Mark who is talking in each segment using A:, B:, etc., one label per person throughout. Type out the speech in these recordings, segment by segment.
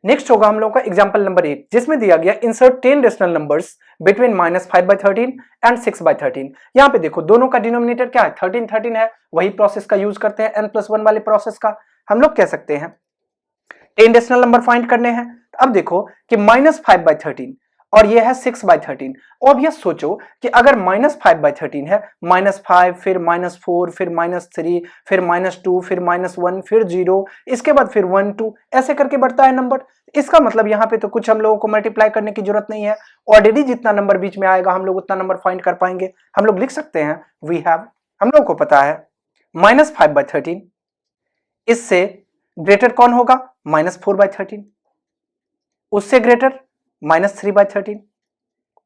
A: Next होगा हम लोग का एग्जांपल नंबर 8, जिसमें दिया गया insert 10 rational numbers between -5/13 and 6/13। यहाँ पे देखो दोनों का डिनोमिनेटर क्या है, 13 है, वही प्रोसेस का यूज करते हैं n+1 वाले प्रोसेस का। हम लोग कह सकते हैं 10 रेशनल नंबर फाइंड करने हैं। अब देखो कि -5/13 और ये है 6/13। अब ये सोचो कि अगर -5/13 है, -5 फिर -4 फिर -3 फिर -2 फिर -1 फिर 0, इसके बाद फिर 1 2 ऐसे करके बढ़ता है नंबर। इसका मतलब यहाँ पे तो कुछ हम लोगों को मल्टीप्लाई करने की जरूरत नहीं है, ऑलरेडी जितना नंबर बीच में आएगा हम लोग उतना नंबर फाइंड कर पाएंगे। हम लोग लिख सकते हैं वी हैव, हम लोग को पता है -5/13 इससे ग्रेटर कौन होगा, -4/13, उससे ग्रेटर -3/13,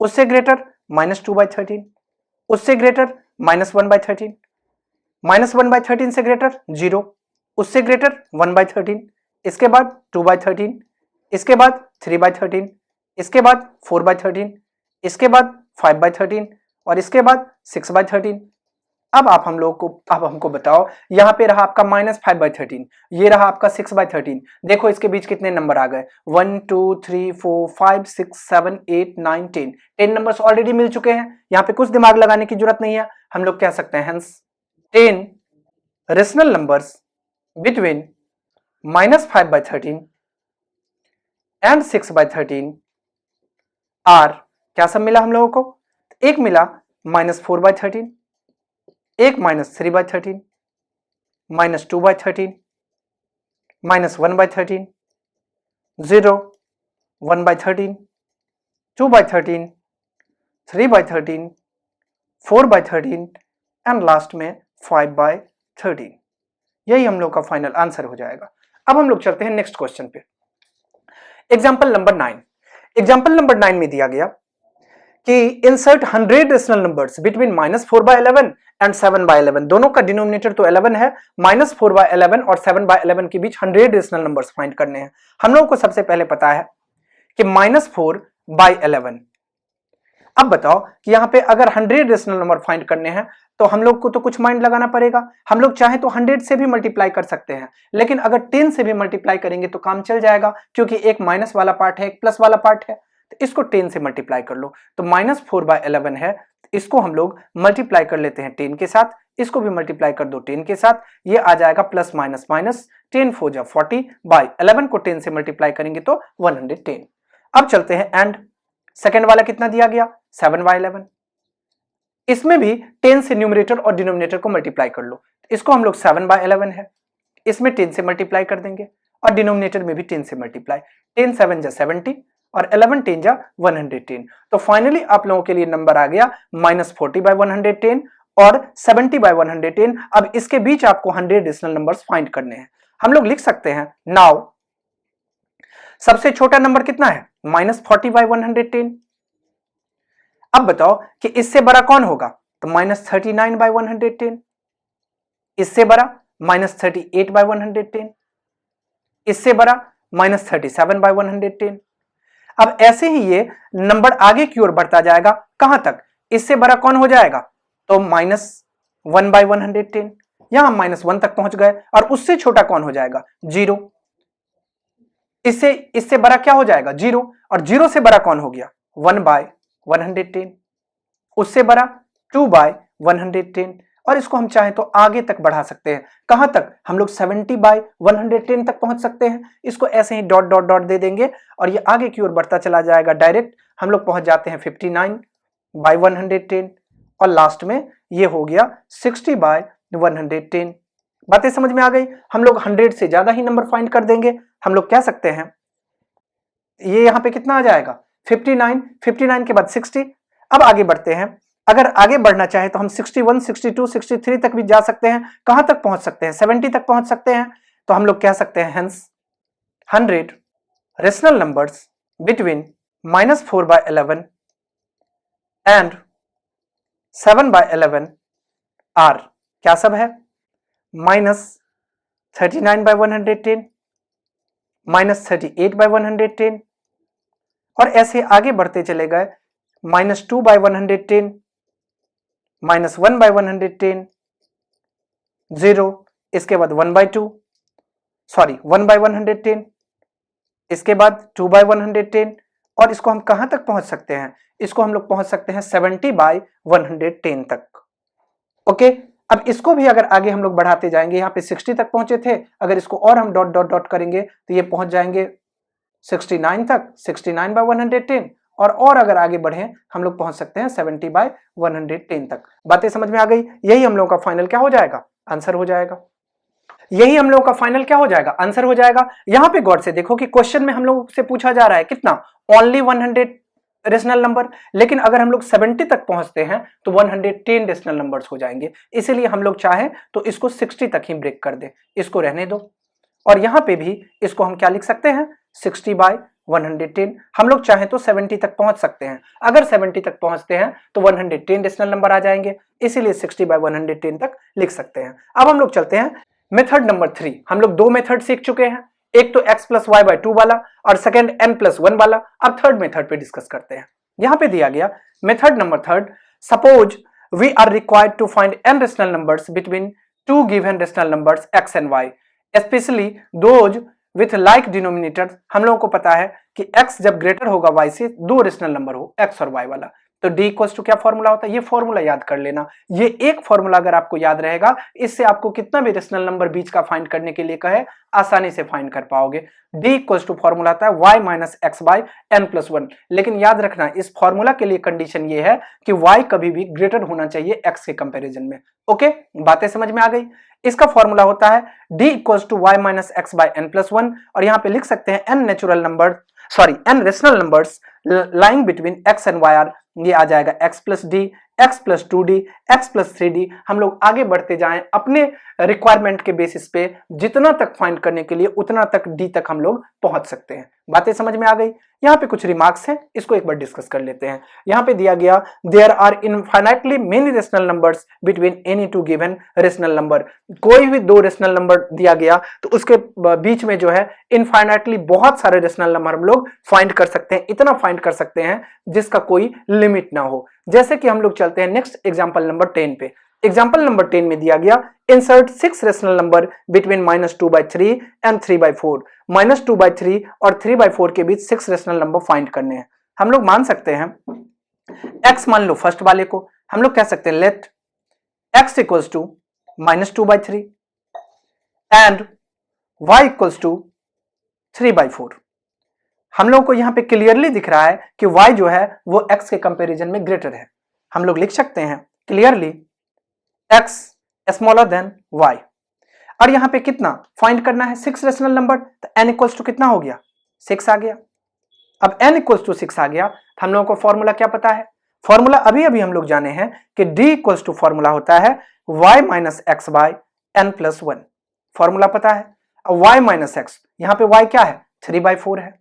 A: उससे ग्रेटर -2/13, उससे ग्रेटर -1/13, -1/13 से ग्रेटर 0, उससे ग्रेटर 1/13, इसके बाद 2/13, इसके बाद 3/13, इसके बाद 4/13, इसके बाद 5/13 और इसके बाद 6/13। अब हमको बताओ, यहां पे रहा आपका -5/13, ये रहा आपका 6/13। देखो इसके बीच कितने नंबर आ गए, 1 2 3 4 5 6 7 8 9 10। 10 नंबर्स ऑलरेडी मिल चुके हैं, यहाँ पे कुछ दिमाग लगाने की जरूरत नहीं है। हम लोग कह सकते हैं hence 10 rational numbers between -5/13 and 6/13 are, क्या सब मिला हम लोगों को, एक मिला -4/13, एक -3/13, -2/13, -1/13, 0, 1/13, 2/13, 3/13, 4/13 एंड लास्ट में 5/13। यही हम लोग का फाइनल आंसर हो जाएगा। अब हम लोग चलते हैं नेक्स्ट क्वेश्चन पे, एग्जाम्पल नंबर 9। एग्जाम्पल नंबर 9 में दिया गया कि insert 100 rational numbers between -4/11 and 7/11। दोनों का डिनोमिनेटर तो 11 है, -4/11 और 7/11 के बीच 100 रेशनल नंबर्स फाइंड करने हैं। हम लोगों को सबसे पहले पता है कि -4/11। अब बताओ कि यहाँ पे अगर 100 रेशनल नंबर फाइंड करने हैं तो हम लोग को तो कुछ माइंड लगाना पड़ेगा। हम लोग चाहे तो 100 से भी मल्टीप्लाई कर सकते हैं, लेकिन अगर 10 से भी मल्टीप्लाई करेंगे तो काम चल जाएगा, क्योंकि एक माइनस वाला पार्ट है एक प्लस वाला पार्ट है। तो इसको 10 से मल्टीप्लाई कर लो, तो -4/11 है, इसको हम लोग मल्टीप्लाई कर लेते हैं 10 के साथ, इसको भी मल्टीप्लाई कर दो 10 के साथ, ये आ जाएगा प्लस माइनस माइनस, 10 4 जा 40/11 को 10 से मल्टीप्लाई करेंगे तो 110। अब चलते हैं एंड सेकेंड वाला कितना दिया गया, 7/11। इसमें भी 10 से न्यूमरेटर और डिनोमिनेटर को मल्टीप्लाई कर लो, इसको हम लोग 7/11 है, इसमें 10 से मल्टीप्लाई कर देंगे और डिनोमिनेटर में भी 10 से मल्टीप्लाई, 10 7 जा 70 और 11 10 जा 110। तो फाइनली आप लोगों के लिए नंबर आ गया -40/110 और 70/110। अब इसके बीच आपको 100 रेशनल नंबर्स फाइंड करने हैं। हम लोग लिख सकते हैं नाउ, सबसे छोटा नंबर कितना है, -40/110। अब बताओ कि इससे बड़ा कौन होगा, तो -39/110, इससे बड़ा -38/110, इससे बड़ा -37/110। अब ऐसे ही ये नंबर आगे की ओर बढ़ता जाएगा, कहां तक, इससे बड़ा कौन हो जाएगा, तो -1/110, यहां -1 तक पहुंच गए, और उससे छोटा कौन हो जाएगा, 0, इससे बड़ा क्या हो जाएगा, 0, और 0 से बड़ा कौन हो गया, 1/110, उससे बड़ा 2/110, और इसको हम चाहें तो आगे तक बढ़ा सकते हैं, कहां तक, हम लोग 70/110 तक पहुंच सकते हैं। इसको ऐसे ही डॉट डॉट डॉट दे देंगे और ये आगे की ओर बढ़ता चला जाएगा, डायरेक्ट हम लोग पहुंच जाते हैं 59/110 और लास्ट में ये हो गया 60/110। बातें समझ में आ गई। हम लोग 100 से ज्यादा ही नंबर फाइंड कर देंगे। हम लोग कह सकते हैं ये यहां पे कितना आ जाएगा, 59, 59 के बाद 60। अब आगे बढ़ते हैं, अगर आगे बढ़ना चाहे तो हम 61, 62, 63 तक भी जा सकते हैं, कहां तक पहुंच सकते हैं, 70 तक पहुंच सकते हैं। तो हम लोग कह सकते हैं hence 100 rational numbers between -4/11 and 7/11 are, क्या सब है, -39/110, -38/110, और ऐसे आगे बढ़ते चले गए, -2/110, -1/110, 0, इसके बाद 1/2, सॉरी 1/110, इसके बाद 2/110, और इसको हम कहां तक पहुंच सकते हैं, इसको हम लोग पहुंच सकते हैं 70/110 तक। ओके, अब इसको भी अगर आगे हम लोग बढ़ाते जाएंगे, यहाँ पे 60 तक पहुंचे थे, अगर इसको और हम डॉट डॉट डॉट करेंगे तो ये पहुंच जाएंगे 69 तक, 69/110, और अगर आगे बढ़े हम लोग पहुंच सकते हैं 70/110 तक। बातें समझ में आ गई? यही हम लोग का फाइनल क्या हो जाएगा, आंसर हो जाएगा। यही हम लोग का फाइनल क्या हो जाएगा, आंसर हो जाएगा। यहां पे गौर से देखो कि क्वेश्चन में हम लोग से पूछा जा रहा है कितना, ओनली 100 रेशनल नंबर, लेकिन अगर हम लोग 70 तक पहुंचते हैं तो 110 रेशनल नंबर्स हो जाएंगे। इसीलिए हम लोग चाहें तो इसको 60 तक ही ब्रेक कर दें, इसको रहने दो। और यहां पे भी इसको हम क्या लिख सकते हैं, 60/110। हम लोग चाहें तो 70 तक पहुंच सकते हैं, अगर 70 तक पहुंचते हैं तो 110 रेशनल नंबर आ जाएंगे, इसीलिए 60/110 तक लिख सकते हैं। अब हम लोग चलते हैं मेथड नंबर 3। हम लोग दो मेथड सीख चुके हैं, एक तो x + y/2 वाला और सेकंड n+1 वाला। अब थर्ड मेथड पे डिस्कस करते हैं। यहां पे दिया गया method number third, suppose we are required to find n rational numbers between two given rational numbers x and y, specially those with like denominator. हम लोगों को पता है कि x जब ग्रेटर होगा y से, दो रेशनल नंबर हो x और y वाला, तो d इक्वल्स टू क्या फॉर्मूला होता है, ये फॉर्मूला याद कर लेना। ये एक फॉर्मूला अगर आपको याद रहेगा, इससे आपको कितना भी रेशनल नंबर बीच का फाइंड करने के लिए कहे, आसानी से फाइंड कर पाओगे। d इक्वल्स टू फॉर्मूला आता है y - x/n+1। लेकिन याद रखना, इस फॉर्मूला के लिए कंडीशन ये है कि y कभी भी ग्रेटर होना चाहिए x के कंपेरिजन में। ओके, बातें समझ में आ गई? इसका फॉर्मूला होता है d equals to y - x/n+1, और यहां पे लिख सकते हैं n rational numbers lying between x and y are, ये आ जाएगा x + d, x + 2d, x + 3d। हम लोग आगे बढ़ते जाएं अपने रिक्वायरमेंट के बेसिस पे, जितना तक फाइंड करने के लिए उतना तक d तक हम लोग पहुंच सकते हैं। बातें समझ में आ गई? यहाँ पे कुछ रिमार्क्स हैं, इसको एक बार डिस्कस कर लेते हैं। यहाँ पे दिया गया there are infinitely many rational numbers between any two given rational number. कोई भी दो रेशनल नंबर दिया गया तो उसके बीच में जो है इनफाइनाइटली बहुत सारे रेशनल नंबर हम लोग फाइंड कर सकते हैं, इतना फाइंड कर सकते हैं जिसका कोई लिमिट ना हो। जैसे कि हम लोग चलते हैं नेक्स्ट एग्जांपल नंबर 10 पे। एग्जांपल नंबर 10 में दिया गया insert 6 rational number between -2/3 and 3/4। -2/3 और 3/4 के बीच 6 रेशनल नंबर फाइंड करने हैं। हम लोग मान सकते हैं x मान लो फर्स्ट वाले को, हम लोग कह सकते हैं let x equals to -2/3 and y equals to 3/4। हम लोग को यहां पे क्लियरली दिख रहा है कि y जो है वो x के कंपैरिजन में ग्रेटर है। हम लोग लिख सकते हैं clearly x smaller than y। और यहां पे कितना फाइंड करना है, 6 रेशनल नंबर, तो n इक्वल्स टू कितना हो गया, 6 आ गया। अब n इक्वल्स टू 6 आ गया तो हम लोगों को फॉर्मूला क्या पता है, फॉर्मूला अभी अभी हम लोग जाने हैं कि d इक्वल्स टू फॉर्मूला होता है y - x/n+1। फॉर्मूला पता है। अब y - x, यहां पे y क्या है, 3/4 है,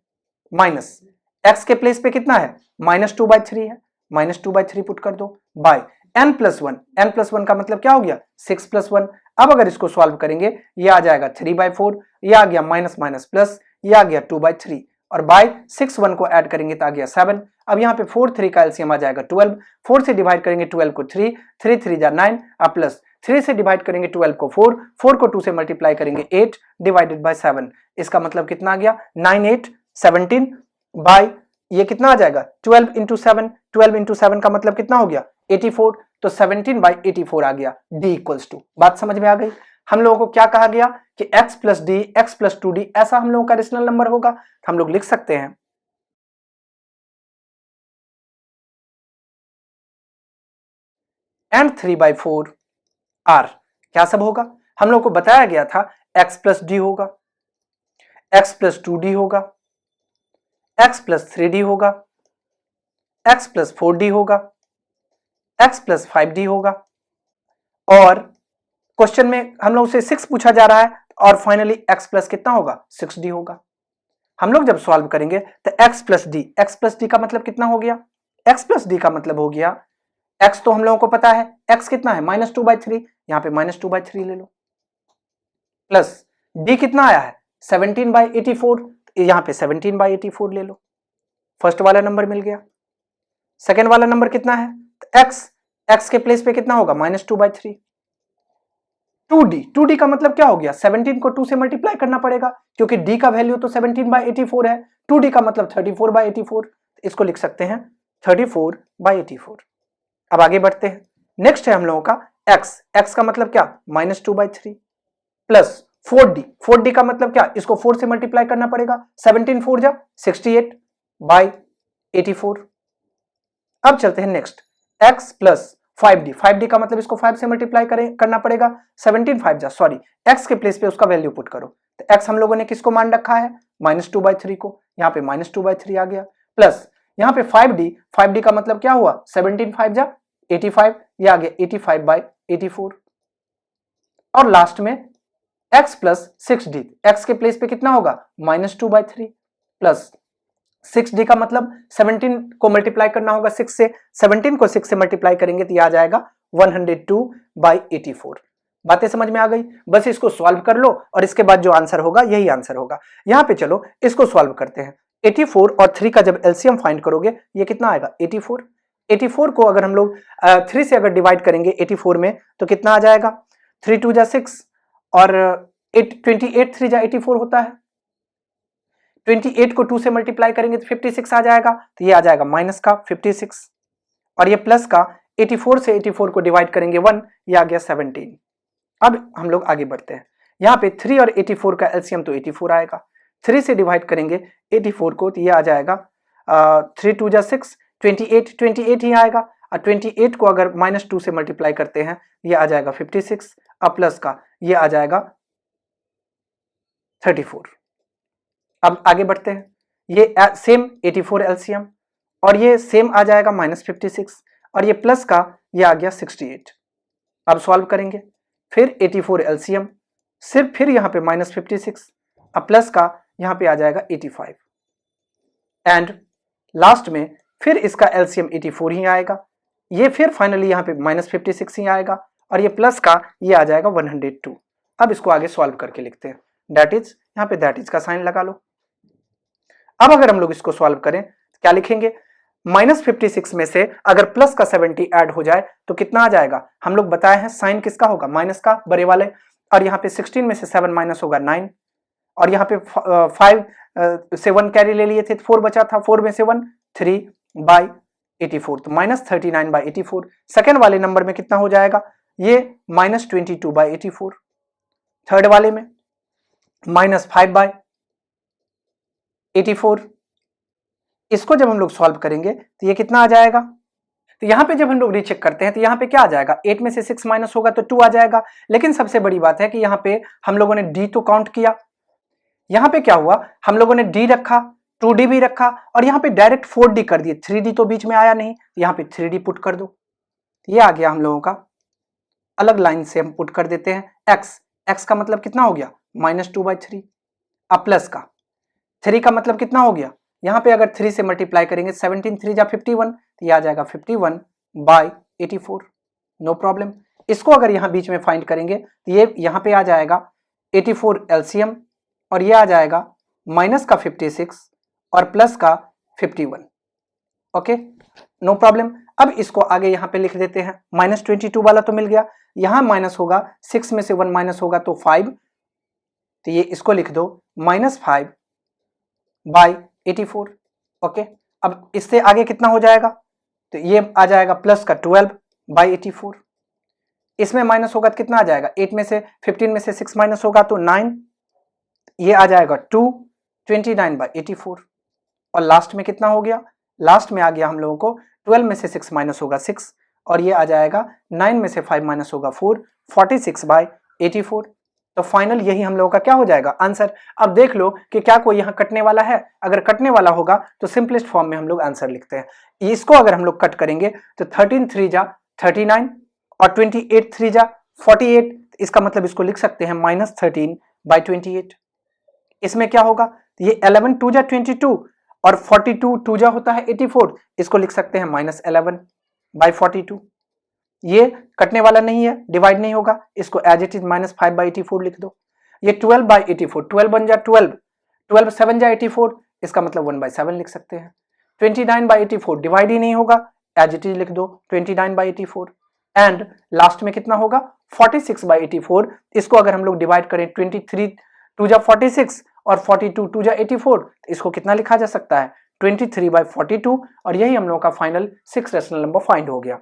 A: माइनस x के प्लेस पे कितना है, -2/3 है, -2/3 पुट कर दो, बाय n+1। n+1 का मतलब क्या हो गया, 6 + 1। अब अगर इसको सॉल्व करेंगे, ये आ जाएगा 3/4, ये आ गया माइनस माइनस प्लस, ये आ गया 2/3, और बाय 6 1 को ऐड करेंगे तो आ गया 7। अब यहाँ पे 4 3 का एलसीएम आ जाएगा 12। 4 से डिवाइड करेंगे 12 को 3, 3 3 जा 9, अब प्लस 3 से डिवाइड करेंगे 12 को 4, 4 को 2 से मल्टीप्लाई करेंगे 8 डिवाइडेड बाय 7। इसका मतलब कितना आ गया, 9 8 17 बाय ये कितना आ जाएगा 12 इंटू 7, 12 इंटू 7 का मतलब कितना हो गया 84, तो 17/84 आ गया d इक्वल्स टू। बात समझ में आ गई? हम लोगों को क्या कहा गया कि x + d, x + 2d ऐसा हम लोगों का रेशनल नंबर होगा। हम लोग लिख सकते हैं एंड 3/4 r क्या सब होगा, हम लोग को बताया गया था x + d होगा, x + 2d होगा, x + 3d होगा, x + 4d होगा, x + 5d होगा, और क्वेश्चन में हम लोग से 6 पूछा जा रहा है, और फाइनली x प्लस कितना होगा 6d होगा। हम लोग जब सॉल्व करेंगे तो x + d, x + d का मतलब कितना हो गया, x + d का मतलब हो गया, x तो हम लोगों को पता है x कितना है -2/3, यहां पे -2/3 ले लो, प्लस d कितना आया है 17/84, यहां पे 17/84 ले लो। फर्स्ट वाला नंबर मिल गया। सेकेंड वाला नंबर कितना है, x, x के प्लेस पे कितना होगा -2/3, 2d का मतलब क्या हो गया, 17 को 2 से मल्टीप्लाई करना पड़ेगा क्योंकि d का वैल्यू तो 17/84 है, 2d का मतलब 34/84, इसको लिख सकते हैं 34/84। अब आगे बढ़ते हैं, नेक्स्ट है हम लोगों का x का मतलब क्या, -2/3 प्लस 4d का मतलब क्या, इसको 4 से मल्टीप्लाई करना पड़ेगा, 17 4 जा 68/84। अब चलते हैं नेक्स्ट, x प्लस 5d का मतलब इसको 5 से मल्टीप्लाई करना पड़ेगा, 17 5 जा सॉरी, x के प्लेस पे उसका वैल्यू पुट करो, तो x हम लोगों ने किसको मान रखा है, -2/3 को, यहाँ पे -2/3 आ गया, प्लस यहाँ पे 5d का मतलब क्या हुआ, 17 5 जा 85, ये आ गया 85/84, और लास्ट में x प्लस 6d, x के प्लेस पे कितना होगा, -2/3 प्लस 6d का मतलब 17 को मल्टीप्लाई करना होगा 6 से, 17 को 6 से मल्टीप्लाई करेंगे तो ये आ जाएगा 102/84। बातें समझ में आ गई, बस इसको सॉल्व कर लो और इसके बाद जो आंसर होगा यही आंसर होगा। यहां पे चलो इसको सॉल्व करते हैं, 84 और 3 का जब एलसीएम फाइंड करोगे ये कितना आएगा, 84 को अगर हम लोग 3 से अगर डिवाइड करेंगे 84 में तो कितना आ जाएगा, 3 2 जा 6 और 28 3 जा 84 होता है, 28 को 2 से मल्टीप्लाई करेंगे तो 56 आ जाएगा, तो ये आ जाएगा माइनस का 56 और ये प्लस का 84 से 84 को डिवाइड करेंगे 1, ये आ गया 17। अब हम लोग आगे बढ़ते हैं, यहाँ पे 3 और 84 का एलसीएम तो 84 आएगा, 3 से डिवाइड करेंगे 84 को तो ये आ जाएगा 3 2 जा 6, 28 ही आएगा, और 28 को अगर -2 से मल्टीप्लाई करते हैं ये आ जाएगा 56, अब प्लस का ये आ जाएगा 34। अब आगे बढ़ते हैं, ये सेम 84 एलसीएम और ये सेम आ जाएगा -56 और ये प्लस का ये आ गया 68। अब सॉल्व करेंगे, फिर 84 एलसीएम, सिर्फ फिर यहाँ पे -56, अब प्लस का यहाँ पे आ जाएगा 85 एंड लास्ट में फिर इसका एलसीएम 84 ही आएगा, ये फिर फाइनली यहाँ पे -56 ही आएगा और ये प्लस का ये आ जाएगा 102। अब इसको आगे सॉल्व करके लिखते हैं, दैट इज, यहाँ पे दैट इज का साइन लगा लो। अब अगर हम लोग इसको सॉल्व करें क्या लिखेंगे, -56 में से अगर प्लस का 70 ऐड हो जाए तो कितना आ जाएगा, हम लोग बताए हैं साइन किसका होगा, माइनस का, बड़े वाले, और यहाँ पे 16 में से 7 माइनस होगा 9 और यहाँ पे 5 से 1 कैरी ले लिए थे, 4 बचा था, 4 में से 1 3/84, तो -39/84। सेकेंड वाले नंबर में कितना हो जाएगा, ये -22/84, थर्ड वाले में -5/84। इसको जब हम लोग सॉल्व करेंगे तो ये कितना आ जाएगा, तो यहाँ पे जब हम लोग रीचेक करते हैं तो यहाँ पे क्या आ जाएगा, 8 में से 6 माइनस होगा तो 2 आ जाएगा, लेकिन सबसे बड़ी बात है कि यहाँ पे हम लोगों ने d तो काउंट किया, यहाँ पे क्या हुआ, हम लोगों ने d रखा, 2d भी रखा और यहाँ पे डायरेक्ट 4d कर दिए, 3d तो बीच में आया नहीं, यहाँ पे 3d पुट कर दो, ये आ गया हम लोगों का, अलग लाइन से हम पुट कर देते हैं x का मतलब कितना हो गया, -2/3, अब प्लस का 3 का मतलब कितना हो गया, यहाँ पे अगर 3 से मल्टीप्लाई करेंगे 17 3 जा 51, तो ये आ जाएगा 51/84, नो प्रॉब्लम। इसको अगर यहाँ बीच में फाइंड करेंगे तो ये यहाँ पे आ जाएगा 84 एलसीएम और ये आ जाएगा माइनस का 56 और प्लस का 51, ओके नो प्रॉब्लम। अब इसको आगे यहाँ पे लिख देते हैं, -22 वाला तो मिल गया, यहाँ माइनस होगा, 6 में से 1 माइनस होगा तो 5, तो ये इसको लिख दो -5/84, ओके। अब इससे आगे कितना हो जाएगा, तो ये आ जाएगा प्लस का 12/84, इसमें माइनस होगा तो कितना आ जाएगा, 8 में से 15 में से 6 माइनस होगा तो 9, ये आ जाएगा 29/84 और लास्ट में कितना हो गया, लास्ट में आ गया हम लोगों को 12 में से 6 माइनस होगा 6 और ये आ जाएगा 9 में से 5 माइनस होगा 4, 46/84। तो फाइनल यही हम लोगों का क्या हो जाएगा, आंसर। अब देख लो कि क्या कोई यहाँ कटने वाला है, अगर कटने वाला होगा तो सिंपलेस्ट फॉर्म में हम लोग आंसर लिखते हैं, इसको अगर हम लोग कट करेंगे तो 13 3 जा 39 और 28 3 जा 48, इसका मतलब इसको लिख सकते हैं -13/28। इसमें क्या होगा, ये 11 2 जा 22 और 42 2 जा होता है 84, इसको लिख सकते हैं -11/42। ये कटने वाला नहीं है, डिवाइड नहीं होगा, इसको एज इट इज -5/84 लिख दो। ये 12/84, 12 बन जा 12, 12 7 जा 84, इसका मतलब 1/7 लिख सकते हैं। 29/84 डिवाइड ही नहीं होगा, एज इट इज लिख दो 29/84। एंड लास्ट में कितना होगा 46/84। इसको अगर हम लोग डिवाइड करें 23 2 जा 46 और 42 2 जा 84, इसको कितना लिखा जा सकता है 23/42, और यही हम लोग का फाइनल 6 रेशनल नंबर फाइंड हो गया।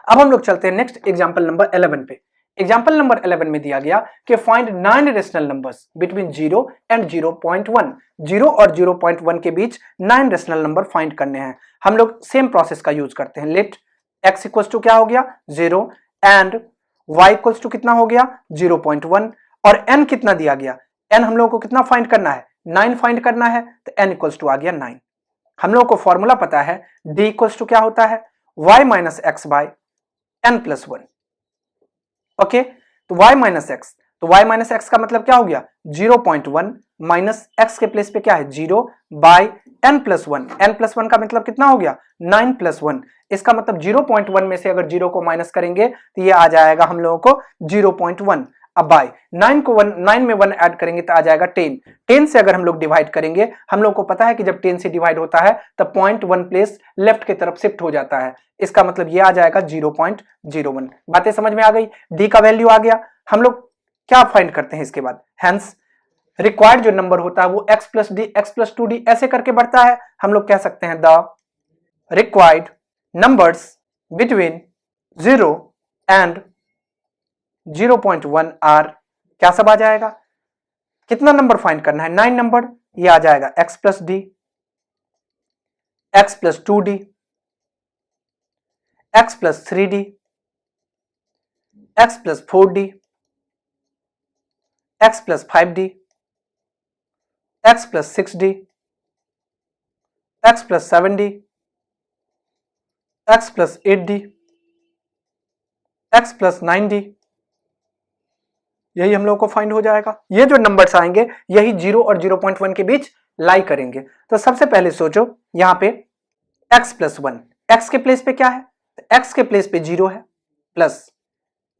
A: अब हम लोग चलते हैं नेक्स्ट एग्जांपल नंबर 11 पे। एग्जांपल नंबर 11 में दिया गया कि find 9 rational numbers between 0 and 0.1। 0 और 0.1 के बीच 9 रेशनल नंबर फाइंड करने हैं। हम लोग सेम प्रोसेस का यूज करते हैं। लेट x इक्वल्स टू क्या हो गया 0 एंड y इक्वल्स टू कितना हो गया 0.1, और n कितना दिया गया, n हम लोग को कितना फाइंड करना है 9 फाइंड करना है, तो n इक्वल्स टू आ गया 9। हम लोग को फॉर्मूला पता है d इक्वल्स टू क्या होता है y minus x by n plus 1। Okay, तो y माइनस एक्स, तो y माइनस एक्स का मतलब क्या हो गया 0.1 माइनस x के प्लेस पे क्या है 0 by n plus 1। n plus 1 का मतलब कितना हो गया 9 प्लस 1। इसका मतलब 0.1 में से अगर 0 को माइनस करेंगे तो ये आ जाएगा हम लोगों को 0.1। अब बाय 9 को 9 में 1 ऐड करेंगे तो आ जाएगा 10। 10 से अगर हम लोग डिवाइड करेंगे, हम लोग को पता है कि जब 10 से डिवाइड होता है तब 0.1 प्लेस लेफ्ट की तरफ शिफ्ट हो जाता है। इसका मतलब ये आ जाएगा 0.01। बातें समझ में आ गई। डी का वैल्यू आ गया। हम लोग क्या फाइंड करते हैं इसके बाद, हेंस रिक्वायर्ड जो नंबर होता है वो x plus D x plus 2d ऐसे करके बढ़ता है। हम लोग कह सकते हैं the required numbers between 0 and 0.1 are, क्या सब आ जाएगा, कितना नंबर फाइंड करना है 9 नंबर। ये आ जाएगा x plus D x plus 2d x plus 3d x plus 4d x plus 5d x plus 6d x plus 7d x plus 8d x plus 9d, यही हम लोग को फाइंड हो जाएगा। ये जो नंबर्स आएंगे यही 0 और 0.1 के बीच लाई करेंगे। तो सबसे पहले सोचो यहां पे x प्लस 1, x के प्लेस पे क्या है, x के प्लेस पे 0 है, प्लस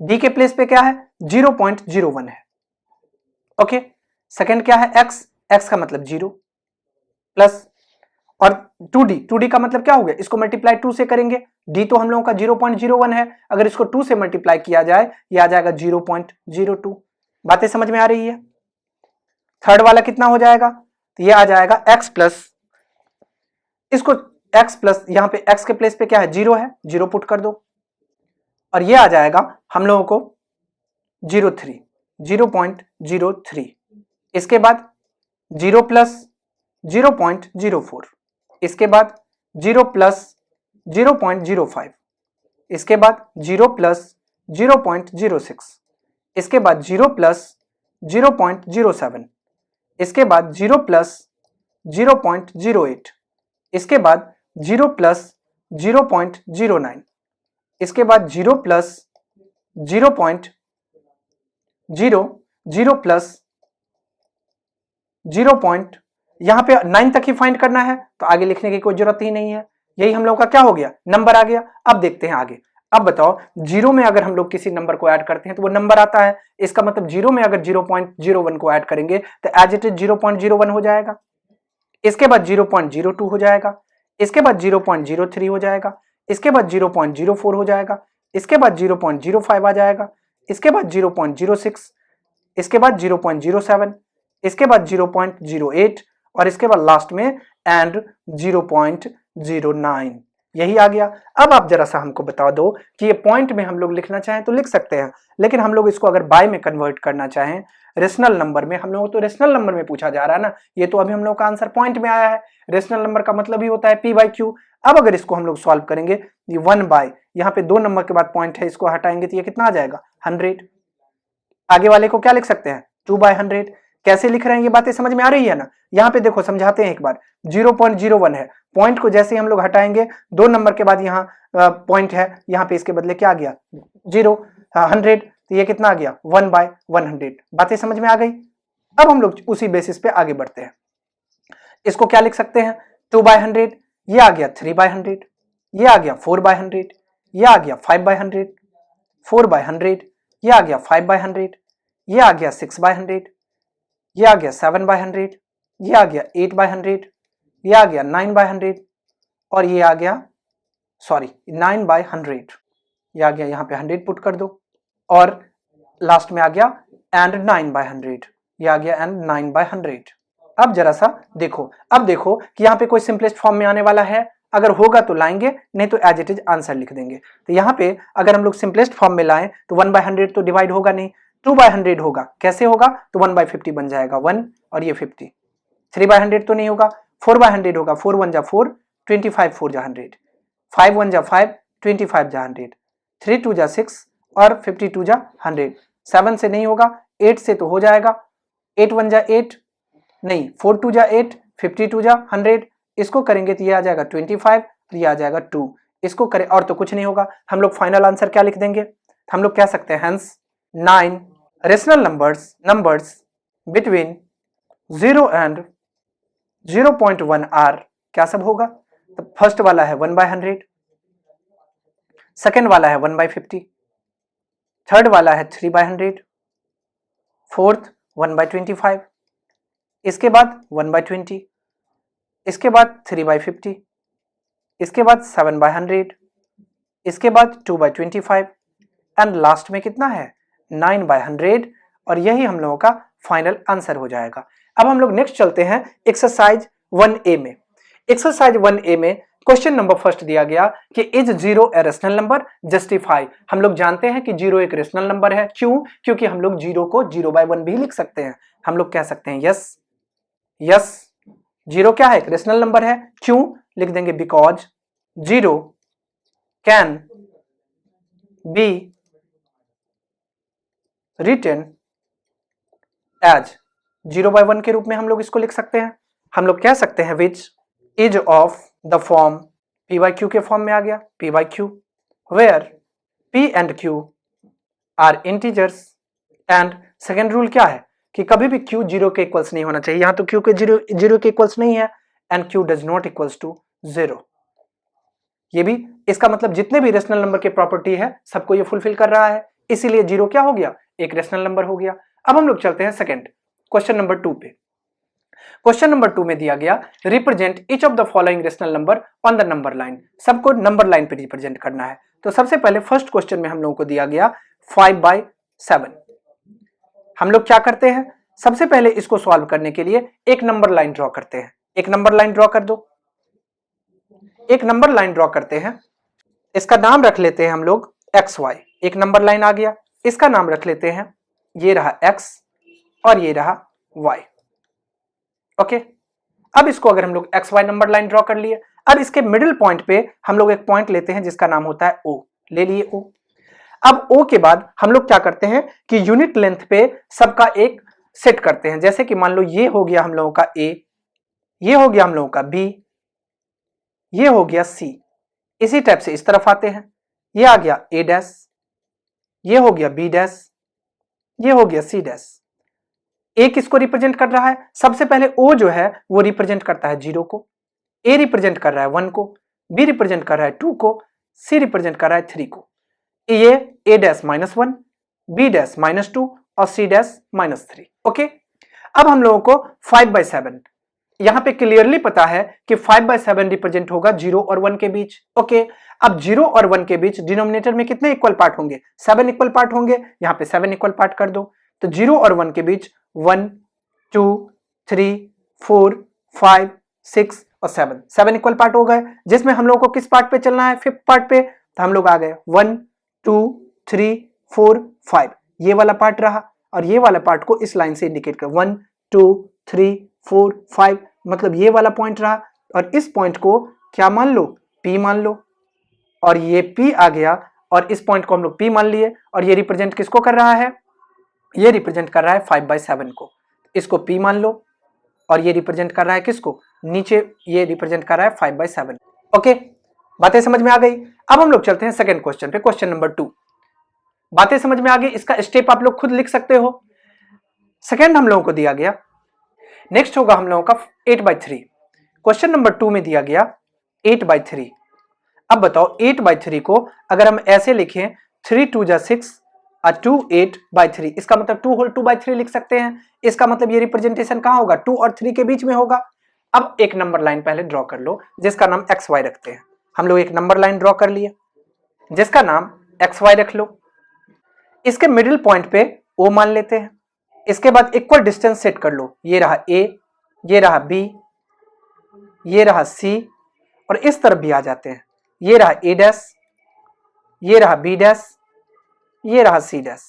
A: d के प्लेस पे क्या है 0.01 है। ओके, सेकंड क्या है x, x का मतलब 0 प्लस, और 2d का मतलब क्या हो गया, इसको मल्टीप्लाई 2 से करेंगे, d तो हम लोगों का 0.01 है, अगर इसको 2 से मल्टीप्लाई किया जाए ये आ जाएगा 0.02। बातें समझ में आ रही है। थर्ड वाला कितना हो जाएगा, तो ये आ जाएगा x प्लस, इसको x प्लस, यहां पे x के प्लेस पे क्या है 0 है, 0 पुट कर दो, और ये आ जाएगा हम लोगों को 0.03। इसके बाद 0 प्लस 0.04, इसके बाद 0 प्लस 0.05, इसके बाद 0 प्लस 0.06, इसके बाद 0 प्लस 0.07, इसके बाद 0 प्लस 0.08, इसके बाद 0 प्लस 0.09, इसके बाद 0 प्लस 0.0 प्लस 0. यहां पे 9 तक ही फाइंड करना है तो आगे लिखने की कोई जरूरत ही नहीं है। यही हम लोग का क्या हो गया, नंबर आ गया। अब देखते हैं आगे। अब बताओ 0 में अगर हम लोग किसी नंबर को ऐड करते हैं तो वो नंबर आता है, इसका मतलब 0 में अगर 0.01 को ऐड करेंगे तो एज इट इज 0.01 हो जाएगा, इसके बाद 0.02 हो जाएगा, इसके बाद 0.03 हो जाएगा, इसके बाद 0.04 हो जाएगा, इसके बाद 0.05 आ जाएगा, इसके बाद 0.06, इसके बाद 0.07, इसके बाद 0.08, और इसके बाद लास्ट में एंड 0.09, यही आ गया। अब आप जरा सा हमको बता दो कि ये पॉइंट में हम लोग लिखना चाहें तो लिख सकते हैं, लेकिन हम लोग इसको अगर बाय में कन्वर्ट करना चाहें रेशनल नंबर में, हम लोग तो रेशनल नंबर में पूछा जा रहा है ना, ये तो अभी हम लोग का आंसर पॉइंट में आया है। रेशनल नंबर का मतलब ही होता है p/q। अब अगर इसको हम लोग सॉल्व करेंगे, ये 1/, यहाँ पे 2 नंबर के बाद पॉइंट है, इसको हटाएंगे तो ये कितना आ जाएगा 100। आगे वाले को क्या लिख सकते हैं 2/100। कैसे लिख रहे हैं ये बातें समझ में आ रही है ना। यहाँ पे देखो समझाते हैं एक बार, 0.01 है, पॉइंट को जैसे हम लोग हटाएंगे 2 नंबर के बाद यहाँ पॉइंट है, यहाँ पे इसके बदले क्या आ गया 100, तो ये कितना आ गया 1/100। बातें समझ में आ गई। अब हम लोग उसी बेसिस पे आगे बढ़ते हैं। इसको क्या लिख सकते हैं 2/100, ये आ गया 3/100, ये आ गया 4/100, ये आ गया 5/100, 4/100, ये आ गया 5/100, ये आ गया 6/100, ये आ गया 7/100, ये आ गया 8/100, ये आ गया 9/100, और ये आ गया 9/100। ये आ गया, यहाँ पे 100 पुट कर दो, और लास्ट में आ गया एंड 9/100, ये आ गया एंड 9/100। अब जरा सा देखो, अब देखो कि यहाँ पे कोई सिंपलेस्ट फॉर्म में आने वाला है, अगर होगा तो लाएंगे, नहीं तो एज इट इज आंसर लिख देंगे। तो यहाँ पे अगर हम लोग सिंपलेस्ट फॉर्म में लाएं तो 1/100 तो डिवाइड होगा नहीं, 2/100 होगा। कैसे होगा? तो 1/50 बन जाएगा 1 और ये 50। 3/100 तो नहीं होगा, 4/100 होगा, 4 1 जा 4, 25 4 जा 100, 5 1 जा 5, 25 जा 100, 3 2 जा 6 और 52 जा 100। 7 से नहीं होगा, 8 से तो हो जाएगा, 8 1 जा 8, नहीं 4 2 जा 8, 52 जा 100, इसको करेंगे तो ये आ जाएगा 25 और ये आ जाएगा 2, इसको करें और तो कुछ नहीं होगा। हम लोग फाइनल आंसर क्या लिख देंगे? हम लोग कह सकते हैं hence 9 rational numbers between 0 and 0.1 are क्या सब होगा? तो फर्स्ट वाला है 1/100, सेकेंड वाला है 1/50, थर्ड वाला है 3/100, फोर्थ 1/25, इसके बाद 1/20, इसके बाद 3/50, इसके बाद 7/100, इसके बाद 2/25 एंड लास्ट में कितना है? 9/100, और यही हम लोगों का फाइनल आंसर हो जाएगा। अब हम लोग नेक्स्ट चलते हैं एक्सरसाइज 1A में। एक्सरसाइज 1A में क्वेश्चन नंबर फर्स्ट दिया गया कि is 0 a rational number, justify. हम लोग जानते हैं कि 0 एक रेशनल नंबर है, क्यों? क्योंकि हम लोग 0 को 0/1 भी लिख सकते हैं। हम लोग कह सकते हैं यस 0 क्या है? एक रेशनल नंबर है। क्यों? लिख देंगे because 0 can be written as 0/1 के रूप में हम लोग इसको लिख सकते हैं। हम लोग कह सकते हैं which is of the form p/q के फॉर्म में आ गया, p/q where p and q are integers. And second rule क्या है कि कभी भी q 0 के इक्वल्स नहीं होना चाहिए। यहां तो q के 0 के इक्वल्स नहीं है, and q does not equals to 0। ये भी इसका मतलब जितने भी रेशनल नंबर के प्रॉपर्टी है सबको ये फुलफिल कर रहा है, इसीलिए 0 क्या हो गया? एक रेशनल नंबर हो गया। अब हम लोग चलते हैं सेकंड क्वेश्चन नंबर 2 पे। क्वेश्चन नंबर 2 में दिया गया represent each of the following rational number on the number line. सबको नंबर लाइन पे रिप्रेजेंट करना है। तो सबसे पहले फर्स्ट क्वेश्चन में हम लोगों को दिया गया 5/7। हम लोग क्या करते हैं? सबसे पहले इसको सॉल्व करने के लिए एक नंबर लाइन ड्रॉ करते हैं। एक नंबर लाइन ड्रॉ कर दो। एक नंबर लाइन ड्रॉ करते हैं, इसका नाम रख लेते हैं हम लोग XY। एक नंबर लाइन आ गया, इसका नाम रख लेते हैं, ये रहा X और ये रहा Y। ओके, अब इसको अगर हम लोग XY नंबर लाइन ड्रॉ कर लिए, अब इसके मिडिल पॉइंट पे हम लोग एक पॉइंट लेते हैं जिसका नाम होता है O। ले लिए O। अब O के बाद हम लोग क्या करते हैं कि यूनिट लेंथ पे सबका एक सेट करते हैं। जैसे कि मान लो ये हो गया हम लोगों का A, ये हो गया हम लोगों का B, ये हो गया C। इसी टाइप से इस तरफ आते हैं, ये आ गया A', ये हो गया B', ये हो गया C'। A किसको रिप्रेजेंट कर रहा है? सबसे पहले O जो है वो रिप्रेजेंट करता है 0 को, A रिप्रेजेंट कर रहा है 1 को, B रिप्रेजेंट कर रहा है 2 को, C रिप्रेजेंट कर रहा है 3 को। ये A'-1, B'-2 और C'-3। ओके, अब हम लोगों को 5/7 यहां पे क्लियरली पता है कि 5/7 रिप्रेजेंट होगा 0 और 1 के बीच। ओके, अब 0 और 1 के बीच डिनोमिनेटर में कितने इक्वल पार्ट होंगे? 7 इक्वल पार्ट होंगे। यहां पे 7 इक्वल पार्ट कर दो, तो 0 और 1 के बीच 1 2 3 4 5 6 और 7 इक्वल पार्ट हो गए, जिसमें हम लोग को किस पार्ट पे चलना है? 5th पार्ट पे। तो हम लोग आ गए 1 2 3 4 5, ये वाला पार्ट रहा, और ये वाला पार्ट को इस लाइन से इंडिकेट कर 1 2 3 4 5, मतलब ये वाला पॉइंट रहा, और इस पॉइंट को क्या मान लो? P मान लो, और ये P आ गया, और इस पॉइंट को हम लोग P मान लिए, और ये रिप्रेजेंट किसको कर रहा है? ये रिप्रेजेंट कर रहा है 5/7 को। इसको P मान लो, और ये रिप्रेजेंट कर रहा है किसको? नीचे ये रिप्रेजेंट कर रहा है 5/7। ओके, बातें समझ में आ गई। अब हम लोग चलते हैं सेकंड क्वेश्चन पे, क्वेश्चन नंबर 2। बातें समझ में आ गई, इसका स्टेप आप लोग खुद लिख सकते हो। सेकंड हम लोगों को दिया गया, नेक्स्ट होगा हम लोगों का 8/3। क्वेश्चन नंबर 2 में दिया गया 8/3। अब बताओ 8/3 को अगर हम ऐसे लिखें 3 2 जा 6 और 2 8/3, इसका मतलब 2 होल 2/3 लिख सकते हैं। इसका मतलब ये रिप्रेजेंटेशन कहां होगा? 2 और 3 के बीच में होगा। अब एक नंबर लाइन पहले ड्रॉ कर लो जिसका नाम XY रखते हैं। हम लोग एक नंबर लाइन ड्रॉ कर लिए जिसका नाम एक्स वाई रख लो, इसके मिडिल पॉइंट पे ओ मान लेते हैं। इसके बाद इक्वल डिस्टेंस सेट कर लो, ये रहा ए, ये रहा बी, ये रहा सी, और इस तरफ भी आ जाते हैं, ये रहा ए डैश, ये रहा बी डैश, ये रहा सी डैश।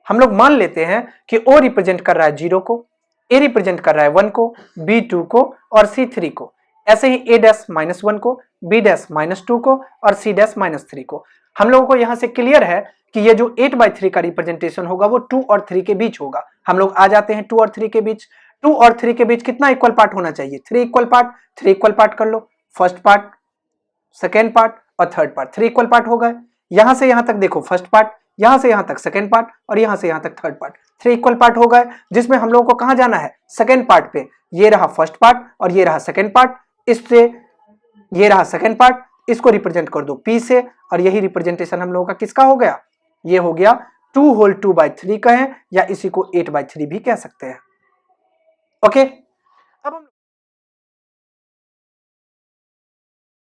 A: हम लोग मान लेते हैं कि ओ रिप्रेजेंट कर रहा है 0 को, ए रिप्रेजेंट कर रहा है 1 को, बी 2 को और सी 3 को। ऐसे ही ए डैश -1 को, बी डैश -2 को और सी डैश -3 को। हम लोगों को यहां से क्लियर है कि ये जो 8/3 का रिप्रेजेंटेशन होगा वो 2 और 3 के बीच होगा। हम लोग आ जाते हैं 2 और 3 के बीच। 2 और 3 के बीच कितना इक्वल पार्ट होना चाहिए? 3 इक्वल पार्ट। 3 इक्वल पार्ट कर लो, फर्स्ट पार्ट, सेकेंड पार्ट और थर्ड पार्ट। 3 इक्वल पार्ट हो गए। यहां से यहां तक देखो फर्स्ट पार्ट, यहां से यहां तक सेकेंड पार्ट और यहां से यहां तक थर्ड पार्ट। 3 इक्वल पार्ट हो गए, जिसमें हम लोगों को कहां जाना है? सेकेंड पार्ट पे। ये रहा फर्स्ट पार्ट और ये रहा सेकेंड पार्ट, इससे ये रहा सेकेंड पार्ट, इसको रिप्रेजेंट कर दो P से, और यही रिप्रेजेंटेशन हम लोगों का किसका हो गया? ये हो गया 2 होल 2/3 कहें या इसी को 8/3 भी कह सकते हैं। ओके।